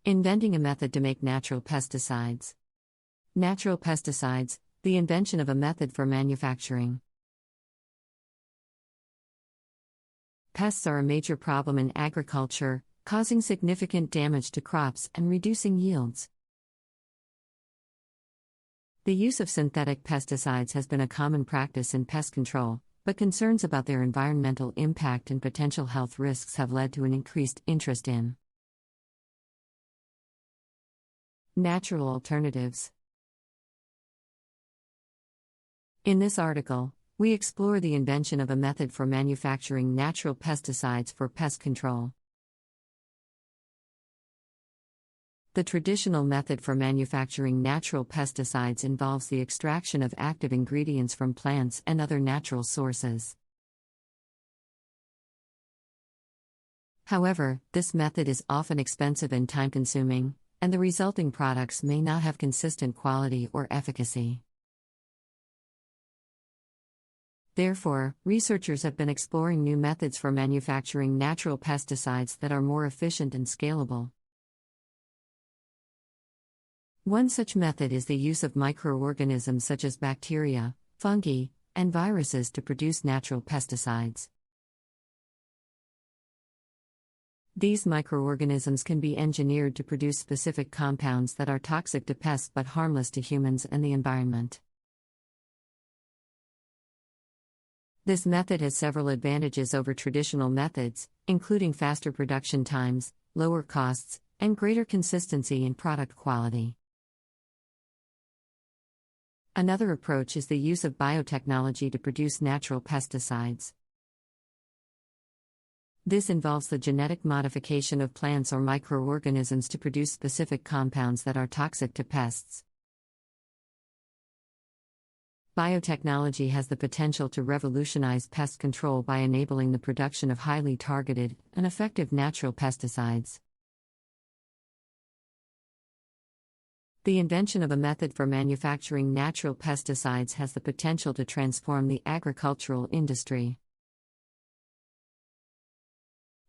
Inventing a method to make natural pesticides. Natural pesticides, the invention of a method for manufacturing. Pests are a major problem in agriculture, causing significant damage to crops and reducing yields. The use of synthetic pesticides has been a common practice in pest control, but concerns about their environmental impact and potential health risks have led to an increased interest in natural alternatives. In this article, we explore the invention of a method for manufacturing natural pesticides for pest control. The traditional method for manufacturing natural pesticides involves the extraction of active ingredients from plants and other natural sources. However, this method is often expensive and time-consuming, and the resulting products may not have consistent quality or efficacy. Therefore, researchers have been exploring new methods for manufacturing natural pesticides that are more efficient and scalable. One such method is the use of microorganisms such as bacteria, fungi, and viruses to produce natural pesticides. These microorganisms can be engineered to produce specific compounds that are toxic to pests but harmless to humans and the environment. This method has several advantages over traditional methods, including faster production times, lower costs, and greater consistency in product quality. Another approach is the use of biotechnology to produce natural pesticides. This involves the genetic modification of plants or microorganisms to produce specific compounds that are toxic to pests. Biotechnology has the potential to revolutionize pest control by enabling the production of highly targeted and effective natural pesticides. The invention of a method for manufacturing natural pesticides has the potential to transform the agricultural industry.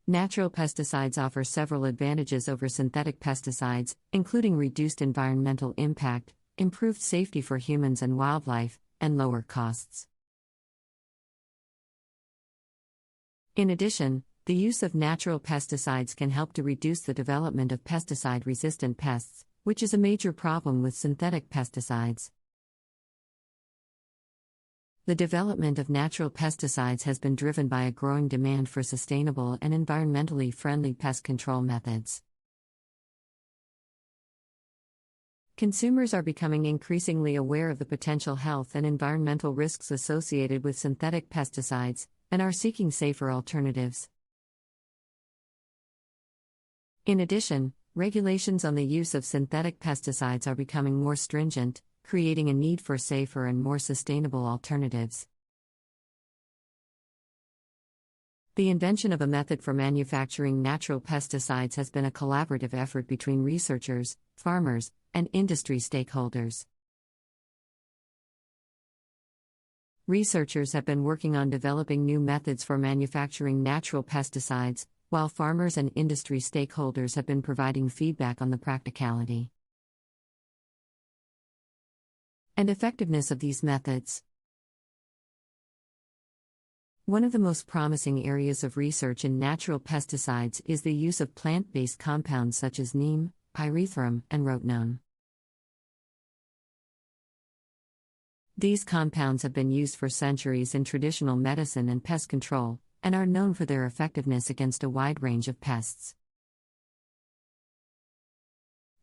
Natural pesticides offer several advantages over synthetic pesticides, including reduced environmental impact, improved safety for humans and wildlife, and lower costs. In addition, the use of natural pesticides can help to reduce the development of pesticide-resistant pests, which is a major problem with synthetic pesticides. The development of natural pesticides has been driven by a growing demand for sustainable and environmentally friendly pest control methods. Consumers are becoming increasingly aware of the potential health and environmental risks associated with synthetic pesticides, and are seeking safer alternatives. In addition, regulations on the use of synthetic pesticides are becoming more stringent, creating a need for safer and more sustainable alternatives. The invention of a method for manufacturing natural pesticides has been a collaborative effort between researchers, farmers, and industry stakeholders. Researchers have been working on developing new methods for manufacturing natural pesticides, while farmers and industry stakeholders have been providing feedback on the practicality and effectiveness of these methods. One of the most promising areas of research in natural pesticides is the use of plant-based compounds such as neem, pyrethrum, and rotenone. These compounds have been used for centuries in traditional medicine and pest control, and are known for their effectiveness against a wide range of pests.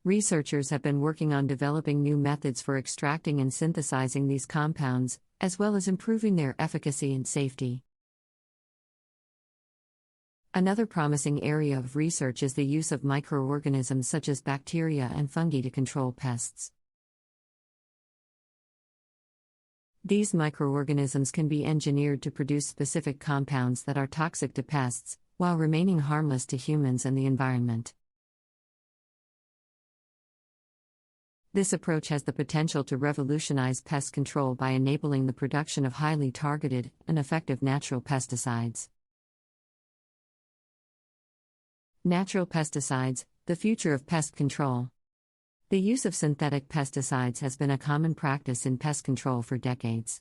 Researchers have been working on developing new methods for extracting and synthesizing these compounds, as well as improving their efficacy and safety. Another promising area of research is the use of microorganisms such as bacteria and fungi to control pests. These microorganisms can be engineered to produce specific compounds that are toxic to pests, while remaining harmless to humans and the environment. This approach has the potential to revolutionize pest control by enabling the production of highly targeted and effective natural pesticides. Natural pesticides, The future of pest control. The use of synthetic pesticides has been a common practice in pest control for decades.